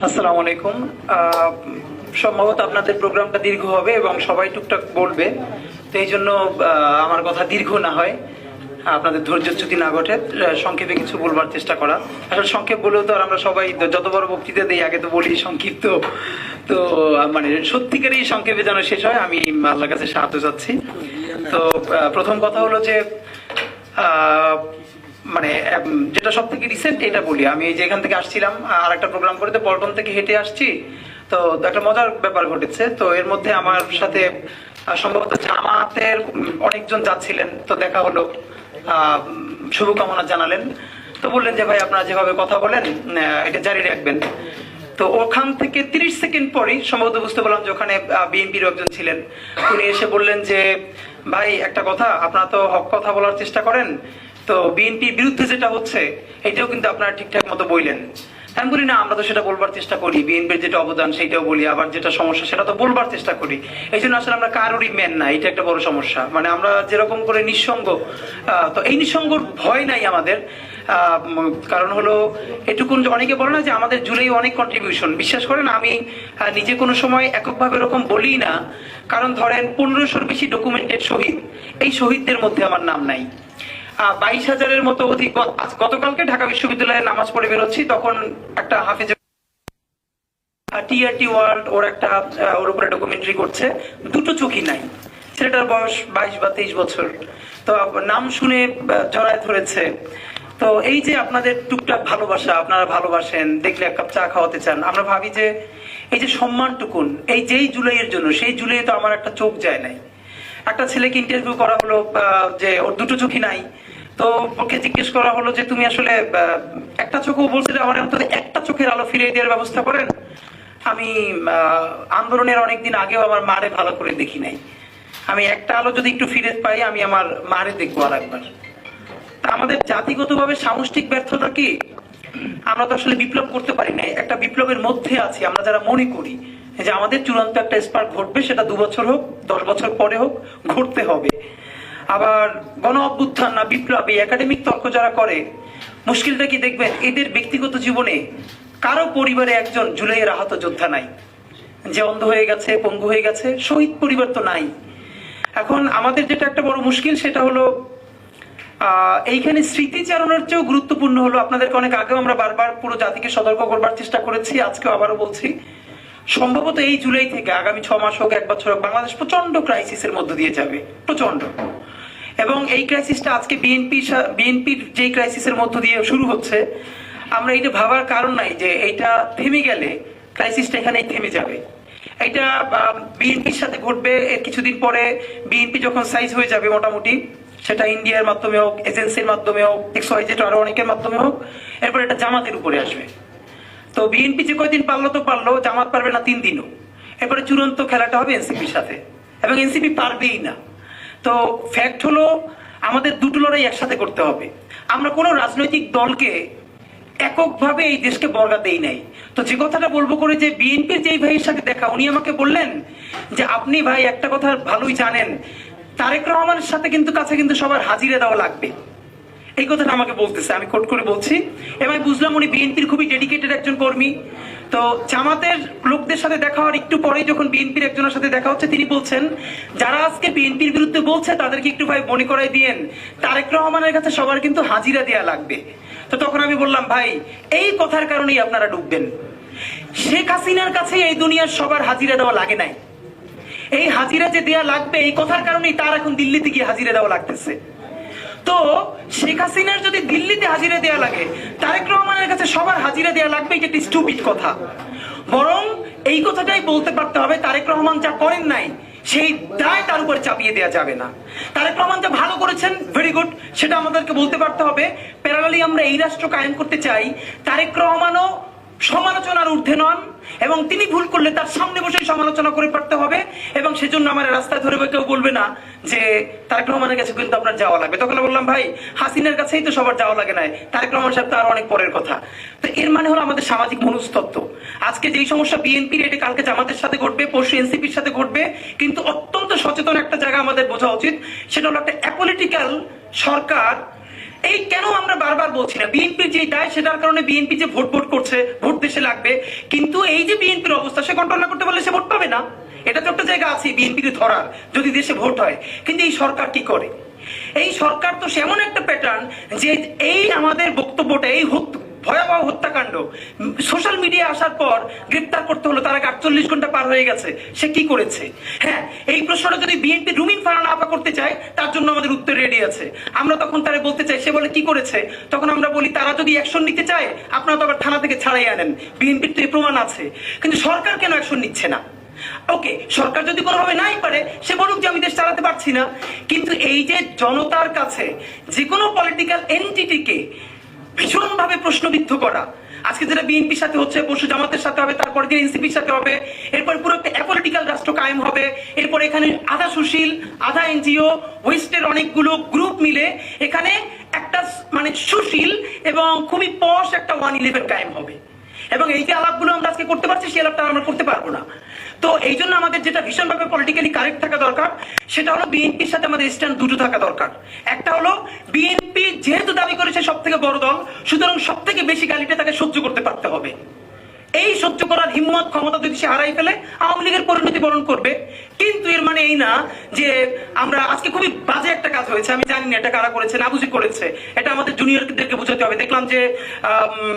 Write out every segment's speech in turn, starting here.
আসসালামু আলাইকুম। সম্ভবত আপনাদের প্রোগ্রামটা দীর্ঘ হবে এবং সবাই টুকটাক বলবে, তো এই জন্য আমার কথা দীর্ঘ না হয়, আপনাদের ধৈর্যচ্যুতি না ঘটে, সংক্ষেপে কিছু বলবার চেষ্টা করা। আসলে সংক্ষেপ বলেও তো আর আমরা সবাই যত বড় বক্তৃতা দিই আগে তো বলি সংক্ষিপ্ত, তো মানে সত্যিকারই সংক্ষেপে যেন শেষ হয়, আমি আল্লাহর কাছে সাহায্য চাচ্ছি। তো প্রথম কথা হলো যে মানে যেটা সব থেকে রিসেন্ট এটা বলি, আমি এই যে এখান থেকে আসছিলাম আর একটা প্রোগ্রাম করে, তো পল্টন থেকে হেঁটে আসছি, তো একটা মজার ব্যাপার ঘটেছে। তো এর মধ্যে আমার সাথে সম্ভবত জামাতের অনেকজন যাচ্ছিলেন, তো দেখা হলো, শুভকামনা জানালেন, তো বললেন যে ভাই আপনারা যেভাবে কথা বলেন এটা জারি রাখবেন। তো ওখান থেকে 30 সেকেন্ড পরেই সম্ভবত বুঝতে পারলাম যে ওখানে বিএনপির একজন ছিলেন, উনি এসে বললেন যে ভাই একটা কথা, আপনারা তো হক কথা বলার চেষ্টা করেন, তো বিএনপির বিরুদ্ধে যেটা হচ্ছে এটাও কিন্তু আপনারা ঠিকঠাক মতো বললেন। আমি বলি না, আমরা তো সেটা বলবার চেষ্টা করি, বিএনপির যেটা অবদান সেটাও বলি, আবার যেটা সমস্যা সেটা তো বলবার চেষ্টা করি। এই জন্য আসলে আমরা কারোরই মেন না, এটা একটা বড় সমস্যা। মানে আমরা যেরকম করে নিঃসঙ্গ, তো এই নিঃসঙ্গর ভয় নাই আমাদের। কারণ হলো এটুকুন, অনেকে বলে না যে আমাদের জুড়েই অনেক কন্ট্রিবিউশন, বিশ্বাস করেন আমি নিজে কোনো সময় এককভাবে এরকম বলি না, কারণ ধরেন 1500-র বেশি ডকুমেন্টেড শহীদ, এই শহীদদের মধ্যে আমার নাম নাই। 22,000-এর মতো অধিক। গতকালকে ঢাকা বিশ্ববিদ্যালয়ে নামাজ পড়ে বেরোচ্ছি, তখন একটা হাফেজ টিআরটি ওয়ার্ল্ড ওর একটা ওর উপরে ডকুমেন্টারি করছে, দুটো চোখই নাই, ছেলেটার বয়স 22 বা 23 বছর, তো নাম শুনে জড়ায় ধরেছে। তো এই যে আপনাদের টুকটাক ভালোবাসা, আপনারা ভালোবাসেন, দেখলে এক কাপ চা খাওয়াতে চান, আমরা ভাবি যে এই যে সম্মানটুকুন এই যেই জুলাইয়ের জন্য, সেই জুলাইয়ে তো আমার একটা চোখ যায় নাই। একটা ছেলেকে ইন্টারভিউ করা হলো যে ওর দুটো চোখই নাই, তো ওকে জিজ্ঞেস করা হলো যে তুমি আসলে একটা চোখও, বলছে যে আমার অন্তত একটা চোখের আলো ফিরিয়ে দেওয়ার ব্যবস্থা করেন। আমি আন্দোলনের অনেকদিন আগেও আমার মারে ভালো করে দেখি নাই, আমি একটা আলো যদি একটু ফিরে পাই আমি আমার মারে দেখবো আর একবার। আমাদের জাতিগতভাবে সামষ্টিক ব্যর্থতা কি, আমরা তো আসলে বিপ্লব করতে পারি না, একটা বিপ্লবের মধ্যে আছি আমরা যারা মনে করি যে আমাদের চূড়ান্ত একটা স্পার্ক ঘটবে, সেটা 2 বছর হোক 10 বছর পরে হোক ঘটতে হবে। আবার গণ অভ্যুত্থান না বিপ্লব, এই একাডেমিক তর্ক যারা করে, মুশকিলটা কি দেখবেন এদের ব্যক্তিগত জীবনে কারো পরিবারে একজন জুলাইয়ের আহত যোদ্ধা নাই, যে অন্ধ হয়ে গেছে, পঙ্গু হয়ে গেছে, শহীদ পরিবার তো নাই। এখন আমাদের যেটা একটা বড় মুশকিল সেটা হলো এইখানে স্মৃতিচারণের চেয়েও গুরুত্বপূর্ণ হলো, আপনাদেরকে অনেক আগেও আমরা বারবার পুরো জাতিকে সতর্ক করবার চেষ্টা করেছি, আজকেও আবারও বলছি, সম্ভবত এই জুলাই থেকে আগামী 6 মাস হোক 1 বছর হোক, বাংলাদেশ প্রচন্ড ক্রাইসিসের মধ্য দিয়ে যাবে, প্রচন্ড। এবং এই ক্রাইসিসটা আজকে বিএনপির যে ক্রাইসিসের মধ্য দিয়ে শুরু হচ্ছে, আমরা এইটা ভাবার কারণ নাই যে এইটা থেমে গেলে ক্রাইসিসটা এখানেই থেমে যাবে। এটা বিএনপির সাথে ঘটবে, এর কিছুদিন পরে বিএনপি যখন সাইজ হয়ে যাবে মোটামুটি, সেটা ইন্ডিয়ার মাধ্যমে হোক, এজেন্সির মাধ্যমে হোক, XYZ আরো অনেকের মাধ্যমে হোক, এরপর এটা জামাতের উপরে আসবে। তো বিএনপি যে কয়দিন পারলো তো পারলো, জামাত পারবে না 3 দিনও। এরপরে চূড়ান্ত খেলাটা হবে এনসিপির সাথে, এবং এনসিপি পারবেই না। তো ফ্যাক্ট হলো আমাদের দুটো লড়াই একসাথে করতে হবে। আমরা কোনো রাজনৈতিক দলকে এককভাবে এই দেশকে বর্গা দেই নাই। তো যে কথাটা বলবো করে যে বিএনপির যেই ভাইয়ের সাথে দেখা, উনি আমাকে বললেন যে আপনি ভাই একটা কথা ভালোই জানেন, তারেক রহমানের সাথে কিন্তু কাছে কিন্তু সবার হাজিরা দেওয়া লাগবে, এই কথাটা আমাকে বলতেছে, আমি কোট করে বলছি। এবং বুঝলাম উনি বিএনপির খুবই ডেডিকেটেড একজন কর্মী। তো জামাতের লোকদের সাথে দেখা হওয়ার একটু পরেই যখন বিএনপির একজনের সাথে দেখা হচ্ছে, তিনি বলছেন যারা আজকে বিএনপির বিরুদ্ধে বলছে তাদেরকে একটু ভাই মনে করাই দিয়েন তারেক রহমানের কাছে সবার কিন্তু হাজিরা দেওয়া লাগবে। তো তখন আমি বললাম ভাই এই কথার কারণেই আপনারা ডুববেন, শেখ হাসিনার কাছে এই দুনিয়ার সবার হাজিরা দেওয়া লাগে নাই, এই হাজিরা যে দেওয়া লাগবে এই কথার কারণেই তার এখন দিল্লিতে গিয়ে হাজিরা দেওয়া লাগতেছে। তো শেখ হাসিনার যদি দিল্লিতে হাজিরা দেওয়া লাগে, তারেক রহমানের কাছে সবার হাজিরা দেওয়া লাগবে, এটা একটি স্টুপিড কথা। বরং এই কথাটাই বলতে পারতে হবে তারেক রহমান যা করেন নাই সেই দায় তার উপরে চাপিয়ে দেওয়া যাবে না। তারেক রহমান যা ভালো করেছেন ভেরি গুড, সেটা আমাদেরকে বলতে পারতে হবে। প্যারালালি আমরা এই রাষ্ট্র কায়েম করতে চাই, তারেক রহমানও সমালোচনার ঊর্ধ্বে নন, এবং তিনি ভুল করলে তার সামনে বসেই সমালোচনা করে পারতে হবে। এবং সেজন্য আমার রাস্তায় ধরে কেউ বলবে না যে তারেক রহমানের কাছে কিন্তু আপনার যাওয়া লাগবে। তখন বললাম ভাই হাসিনার কাছেই তো সবার যাওয়া লাগে নাই, তারেক রহমান সাহেব তো আরো অনেক পরের কথা। তো এর মানে হলো আমাদের সামাজিক মনস্তত্ত্ব। আজকে যেই সমস্যা বিএনপির, এটা কালকে জামাতের সাথে ঘটবে, পরশু এনসিপির সাথে ঘটবে, কিন্তু অত্যন্ত সচেতন একটা জায়গা আমাদের বোঝা উচিত, সেটা হলো একটা অ্যাপলিটিক্যাল সরকার এই কেন আমরা বারবার বলছি না, বিএনপির যে দায় সেটার কারণে বিএনপি যে ভোট করছে, ভোট দেশে লাগবে, কিন্তু এই যে বিএনপির অবস্থা সে কন্ট্রোল না করতে পারলে সে ভোট পাবে না। এটা তো একটা জায়গা আছে বিএনপিকে ধরার, যদি দেশে ভোট হয়। কিন্তু এই সরকার কি করে? এই সরকার তো সেমন একটা প্যাটার্ন যে এই আমাদের বক্তব্যটা, এই ভয়াবহ হত্যাকাণ্ড সোশ্যাল মিডিয়া আসার পর গ্রেপ্তার করতে হলো, তার আগে 48 ঘন্টা পার হয়ে গেছে, সে কি করেছে? হ্যাঁ, এই প্রশ্নটা যদি বিএনপি রুমিন ফারহানা আপা করতে চায়, তার জন্য আমাদের উত্তর রেডি আছে। আমরা তখন তারা বলতে চাই, সে বলে কি করেছে, তখন আমরা বলি তারা যদি অ্যাকশন নিতে চায় আপনারা তো আবার থানা থেকে ছাড়াই আনেন, বিএনপির তো এই প্রমাণ আছে। কিন্তু সরকার কেন অ্যাকশন নিচ্ছে না? ওকে, সরকার যদি কোনোভাবে নাই পারে সে বলুক যে আমি দেশ চালাতে পারছি না। কিন্তু এই যে জনতার কাছে যে কোনো পলিটিক্যাল এন্টিটিকে ভীষণভাবে প্রশ্নবিদ্ধ করা, আজকে যেটা বিএনপির সাথে হচ্ছে, পরশু জামাতের সাথে হবে, তারপরে দিন এনসিপির সাথে হবে, এরপর পুরো একটা অ্যাপলিটিক্যাল রাষ্ট্র কায়েম হবে। এরপর এখানে আধা সুশীল, আধা এনজিও, ওয়েস্টের অনেকগুলো গ্রুপ মিলে এখানে একটা মানে সুশীল এবং খুবই পশ একটা 111 কায়েম হবে। এবং এই যে আলাপগুলো আমরা আজকে করতে পারছি, সেই আলাপটা আমরা করতে পারবো না। তো এই জন্য আমাদের যেটা ভীষণভাবে পলিটিক্যালি কারেক্ট থাকা দরকার, সেটা হলো বিএনপির সাথে আমাদের স্ট্যান্ড দুটো থাকা দরকার। একটা হলো বিএনপি যেহেতু দাবি করেছে সব থেকে বড় দল, সুতরাং সব থেকে বেশি গালিটা তাকে সহ্য করতে পারতে হবে। এই সহ্য করার হিম্মত ক্ষমতা যদি সে হারাই ফেলে, আওয়ামী লীগের পরিণতি বরণ করবে। কিন্তু এর মানে এই না যে আমরা আজকে খুবই বাজে একটা কাজ হয়েছে, আমি জানি না এটা কারা করেছে, না বুঝি করেছে, এটা আমাদের জুনিয়রদেরকে বুঝাতে হবে। দেখলাম যে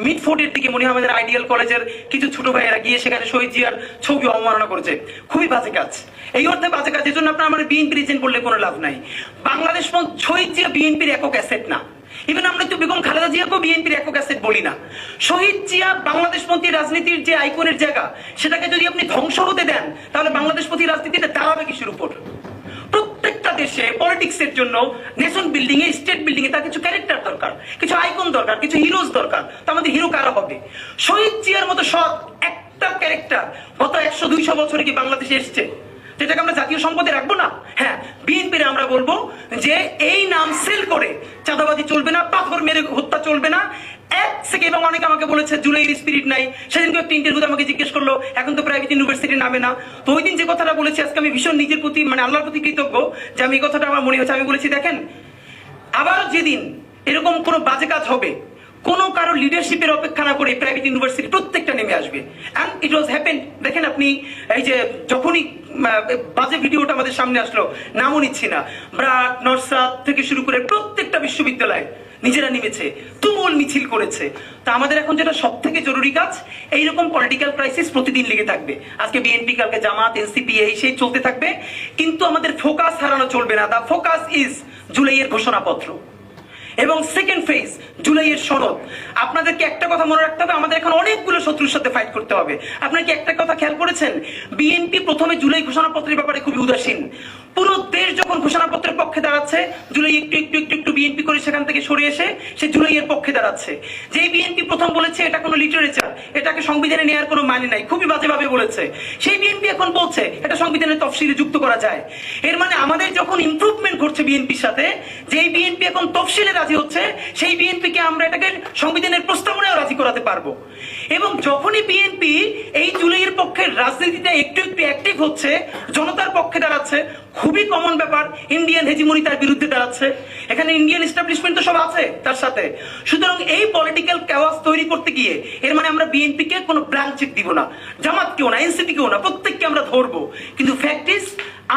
মিডফোর্ডের দিকে মনে হয় আমাদের আইডিয়াল কলেজের কিছু ছোট ভাইয়েরা গিয়ে সেখানে শহীদ জিয়ার ছবি অবমাননা করেছে। খুবই বাজে কাজ, এই অর্থে বাজে কাজ। এর জন্য আপনার আমার বিএনপি রিজেন্ট করলে কোনো লাভ নাই। বাংলাদেশ শহীদ জিয়া বিএনপির একক অ্যাসেট না। ইভেন আমরা তো বেগম খালেদা জিয়াকেও বিএনপির একক অ্যাসেট বলি না। শহীদ জিয়া বাংলাদেশপন্থী রাজনীতির যে আইকনের জায়গা, সেটাকে যদি আপনি ধ্বংস হতে দেন, তাহলে বাংলাদেশপন্থী রাজনীতিতে দাঁড়াবে কিসের উপর? প্রত্যেকটা দেশে পলিটিক্সের জন্য, নেশন বিল্ডিং এ, স্টেট বিল্ডিং এ তার কিছু ক্যারেক্টার দরকার, কিছু আইকন দরকার, কিছু হিরোজ দরকার। তো আমাদের হিরো কারা হবে? শহীদ জিয়ার মতো সৎ একটা ক্যারেক্টার গত 100-200 বছরে কি বাংলাদেশে এসছে, যেটাকে আমরা জাতীয় সম্পদে রাখবো না? হ্যাঁ, বিএনপির আমরা বলবো যে এই নাম সেল করে চাঁদাবাজি চলবে না, পাথর মেরে হত্যা চলবে না। এক সেকেন্ড, এবং অনেকে আমাকে বলেছে জুলাইয়ের স্পিরিট নাই। সেদিনকে একটা ইন্টারভিউতে আমাকে জিজ্ঞেস করলো এখন তো প্রাইভেট ইউনিভার্সিটি নামে না। তো ওই দিন যে কথাটা বলেছি, আজকে আমি ভীষণ নিজের প্রতি মানে আল্লাহর প্রতি কৃতজ্ঞ যে আমি এই কথাটা আমার মনে হচ্ছে। আমি বলেছি দেখেন, আবার যেদিন এরকম কোনো বাজে কাজ হবে, কোনো কারো লিডারশিপের অপেক্ষা না করে প্রাইভেট ইউনিভার্সিটি প্রত্যেকটা নেমে আসবে। And it was happen. দেখেন আপনি, এই যে যখনই বাজে ভিডিওটা আমাদের সামনে আসলো, নামও নিচ্ছি না, ব্রাক, নরসাদ থেকে শুরু করে প্রত্যেকটা বিশ্ববিদ্যালয় নিজেরা নেমেছে, তুমুল মিছিল করেছে। তা আমাদের এখন যেটা সব থেকে জরুরি কাজ, এইরকম পলিটিক্যাল ক্রাইসিস প্রতিদিন লেগে থাকবে। আজকে বিএনপি, কালকে জামাত, এনসিপি, এই সেই চলতে থাকবে, কিন্তু আমাদের ফোকাস হারানো চলবে না। দা ফোকাস ইজ জুলাইয়ের ঘোষণাপত্র এবং সেকেন্ড ফেজ জুলাইয়ের সনদ। আপনাদেরকে একটা কথা মনে রাখতে হবে, আমাদের এখন অনেকগুলো শত্রুর সাথে ফাইট করতে হবে। আপনারা কি একটা কথা খেয়াল করেছেন, বিএনপি প্রথমে জুলাই ঘোষণাপত্রের ব্যাপারে খুবই উদাসীন। পুরো দেশ যখন ঘোষণাপত্রের পক্ষে দাঁড়াচ্ছে, জুলাই একটু একটু একটু একটু বিএনপি করে সেখান থেকে সরে এসে সে জুলাইয়ের পক্ষে দাঁড়াচ্ছে। যে বিএনপি প্রথম বলেছে এটা কোনো লিটারেচার, এটাকে সংবিধানে নেওয়ার কোনো মানে নাই, খুবই বাজেভাবে বলেছে, সেই বিএনপি এখন বলছে এটা সংবিধানের তফসিলে যুক্ত করা যায়। এর মানে আমাদের যখন ইমপ্রুভমেন্ট ঘটছে বিএনপির সাথে, যেই বিএনপি এখন তফসিলে রাজি হচ্ছে, সেই বিএনপিকে আমরা এটাকে সংবিধানের প্রস্তাবনায় রাজি করাতে পারবো। এবং যখনই বিএনপি এই জুলাইয়ের পক্ষে রাজনীতিতে একটু একটু অ্যাক্টিভ হচ্ছে, জনতার পক্ষে দাঁড়াচ্ছে, খুবই কমন ব্যাপার, ইন্ডিয়ান হেজিমনি তার বিরুদ্ধে দাঁড়াচ্ছে, এখানে ইন্ডিয়ান এস্টাবলিশমেন্ট তো সব আছে তার সাথে। সুতরাং এই পলিটিক্যাল ক্যাওয়াস তৈরি করতে গিয়ে এর মানে আমরা বিএনপিকে কোনো ব্ল্যাঙ্ক চেক দিব না, জামাতকেও না, এনসিপিকেও না, প্রত্যেককে আমরা ধরবো। কিন্তু ফ্যাক্ট ইজ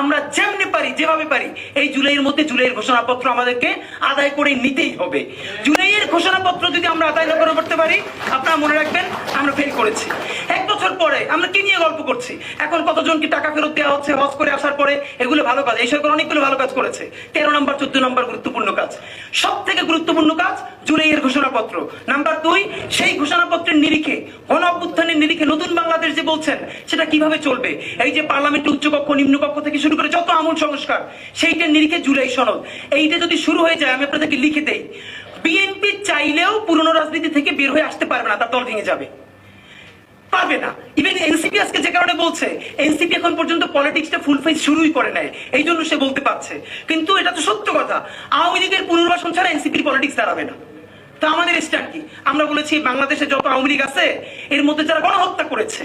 আমরা যেমনি পারি, যেভাবে পারি, এই জুলাইয়ের মধ্যে জুলাইয়ের ঘোষণাপত্র আমাদেরকে আদায় করে নিতেই হবে। জুলাইয়ের ঘোষণাপত্র যদি আমরা আদায় না করতে পারি, আপনারা মনে রাখবেন আমরা ফেল করেছি। 1 বছর পরে আমরা কি নিয়ে গল্প করছি? এখন কতজন কি টাকা ফেরত দেওয়া হচ্ছে হজ করে আসার পরে, এগুলো ভালো কাজ। এই সরকার অনেকগুলো ভালো কাজ করেছে, 13 নম্বর 14 নম্বর গুরুত্বপূর্ণ কাজ। সব থেকে গুরুত্বপূর্ণ কাজ জুলাইয়ের ঘোষণাপত্র। নাম্বার 2, সেই ঘোষণাপত্রের নিরিখে, গণ অভ্যুত্থানের নিরিখে নতুন বাংলাদেশ যে বলছেন, সেটা কিভাবে চলবে? এই যে পার্লামেন্টের উচ্চকক্ষ, নিম্নকক্ষ থেকে শুরু করে যত আমূল সংস্কার, সেইটার নিরিখে জুলাই সনদ। এইটা যদি শুরু হয়ে যায়, আমি আপনাদেরকে লিখে দেই, বিএনপি চাইলেও পুরনো রাজনীতি থেকে বের হয়ে আসতে পারবে না, তার দল ভেঙে যাবে, পারবে না। ইভেন এনসিপি আজকে যে কারণে বলছে, এনসিপি এখন পর্যন্ত পলিটিক্সটা ফুল ফেজ শুরুই করে নাই, এই জন্য সে বলতে পারছে। কিন্তু এটা তো সত্য কথা, আওয়ামী লীগের পুনর্বাসন ছাড়া এনসিপির পলিটিক্স দাঁড়াবে না। তো আমাদের স্ট্যান্ড কি? আমরা বলেছি বাংলাদেশে যত আওয়ামী লীগ আছে, এর মধ্যে যারা গণহত্যা করেছে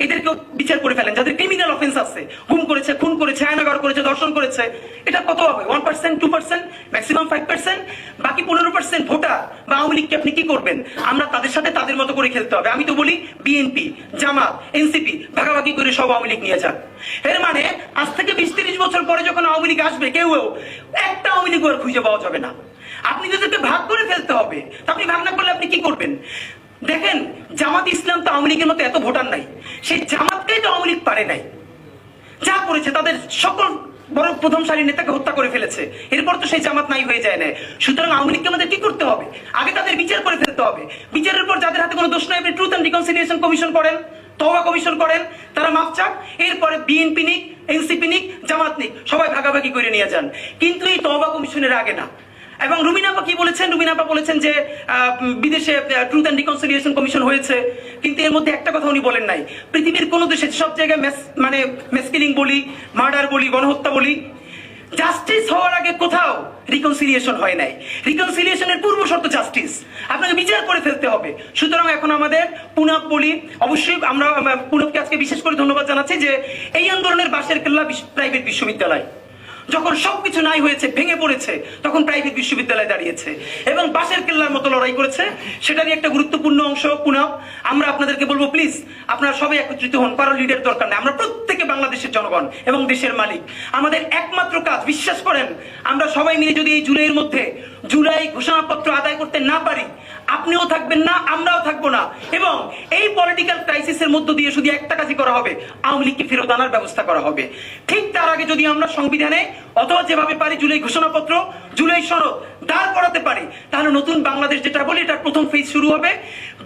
এদেরকেও বিচার করে ফেলেন, যাদের ক্রিমিনাল অফেন্স আছে, গুম করেছে, খুন করেছে, ছায়ানগর করেছে, দর্শন করেছে, এটা কত হবে? 1%, 2%, ম্যাক্সিমাম 5%। বাকি 15% ভোটার বা আওয়ামী লীগকে আপনি কি করবেন? আমরা তাদের সাথে তাদের মতো করে খেলতে হবে। আমি তো বলি বিএনপি, জামাত, এনসিপি ভাগাভাগি করে সব আওয়ামী লীগ নিয়ে যান। এর মানে আজ থেকে 20-30 বছর পরে যখন আওয়ামী লীগ আসবে, কেউ একটা আওয়ামী লীগ আর খুঁজে পাওয়া যাবে না। আপনি তাদেরকে ভাগ করে ফেলতে হবে। আপনি ভাগ না করলে আপনি কি করবেন? দেখেন, জামাত ইসলাম তো আওয়ামী লীগের মতো এত ভোটার নাই, সেই জামাতকেই তো আওয়ামী লীগ পারে নাই। যা করেছে তাদের সকল বড় প্রথম সারির নেতাকে হত্যা করে ফেলেছে, এরপর তো সেই জামাত নাই হয়ে যায় না। সুতরাং আওয়ামী লীগকে আমাদের কি করতে হবে? আগে তাদের বিচার করে ফেলতে হবে। বিচারের পর যাদের হাতে কোনো দোষ নাই, আপনি ট্রুথ অ্যান্ড রিকনসিলিয়েশন কমিশন করেন, তওবা কমিশন করেন, তারা মাপ চাক। এরপরে বিএনপি নিক, এনসিপি নিক, জামাত নিক, সবাই ভাগাভাগি করে নিয়ে যান। কিন্তু এই তওবা কমিশনের আগে না। এবং রুমিন আপা কি বলেছেন? রুমিন আপা বলেছেন যে বিদেশে ট্রুথ অ্যান্ড রিকনসিলিয়েশন কমিশন হয়েছে, কিন্তু এর মধ্যে একটা কথা উনি বলেন নাই, পৃথিবীর কোন দেশে সব জায়গায় মেসকিলিং বলি, মার্ডার বলি, গণহত্যা বলি, জাস্টিস হওয়ার আগে কোথাও রিকনসিলিয়েশন হয় নাই। রিকনসিলিয়েশনের পূর্ব শর্ত জাস্টিস, আপনাকে বিচার করে ফেলতে হবে। সুতরাং এখন আমাদের পুনাব বলি, অবশ্যই আমরা পুনাবকে আজকে বিশেষ করে ধন্যবাদ জানাচ্ছি যে এই আন্দোলনের বাঁশের কেল্লা প্রাইভেট বিশ্ববিদ্যালয়। যখন সবকিছু নাই হয়েছে, ভেঙে পড়েছে, তখন প্রাইভেট বিশ্ববিদ্যালয় দাঁড়িয়েছে এবং বাঁশের কেল্লার মতো লড়াই করেছে। সেটারই একটা গুরুত্বপূর্ণ অংশ পুনাব। আমরা আপনাদেরকে বলবো, প্লিজ আপনারা সবাই একত্রিত হন, কারো লিডের দরকার নেই। আমরা প্রত্যেকে বাংলাদেশের জনগণ এবং দেশের মালিক। আমাদের একমাত্র কাজ, বিশ্বাস করেন, আমরা সবাই মিলে যদি এই জুলাইয়ের মধ্যে জুলাই ঘোষণাপত্র আদায় করতে না পারি, আপনিও থাকবেন না, আমরাও থাকবো না। এবং এই পলিটিক্যাল ক্রাইসিসের মধ্য দিয়ে শুধু একটা কাজই করা হবে, আওয়ামী লীগকে ফেরত আনার ব্যবস্থা করা হবে। ঠিক তার আগে যদি আমরা সংবিধানে অথবা যেভাবে পারি জুলাই ঘোষণাপত্র, জুলাই সনদ দাঁড় করাতে পারি, তাহলে নতুন বাংলাদেশ যেটা বলি, এটার প্রথম ফেজ শুরু হবে।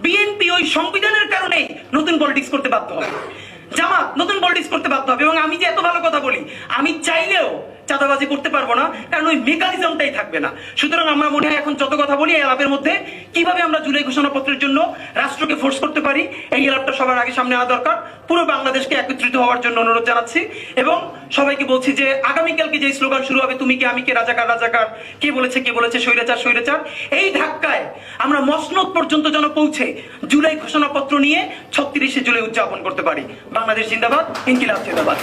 বিএনপি ওই সংবিধানের কারণেই নতুন পলিটিক্স করতে বাধ্য হবে, জামাত নতুন পলিটিক্স করতে বাধ্য হবে। এবং আমি যে এত ভালো কথা বলি, আমি চাইলেও চাঁদাবাজি করতে পারবো না, কারণ ওই মেকানিজমটাই থাকবে না। সুতরাং আমরা মনে হয় এখন যত কথা বলি, এই আলাপের মধ্যে কিভাবে আমরা জুলাই ঘোষণাপত্রের জন্য রাষ্ট্রকে ফোর্স করতে পারি, এই আলাপটা সবার আগে সামনে আনা দরকার। পুরো বাংলাদেশকে একত্রিত হওয়ার জন্য অনুরোধ জানাচ্ছি এবং সবাইকে বলছি যে আগামীকালকে যে স্লোগান শুরু হবে, তুমি কে আমি কে, রাজাকার রাজাকার, কে বলেছে স্বৈরাচার স্বৈরাচার, এই ধাক্কায় আমরা মসনদ পর্যন্ত যেন পৌঁছে জুলাই ঘোষণাপত্র নিয়ে 36শে জুলাই উদযাপন করতে পারি। বাংলাদেশ জিন্দাবাদ, ইনকিলাব জিন্দাবাদ।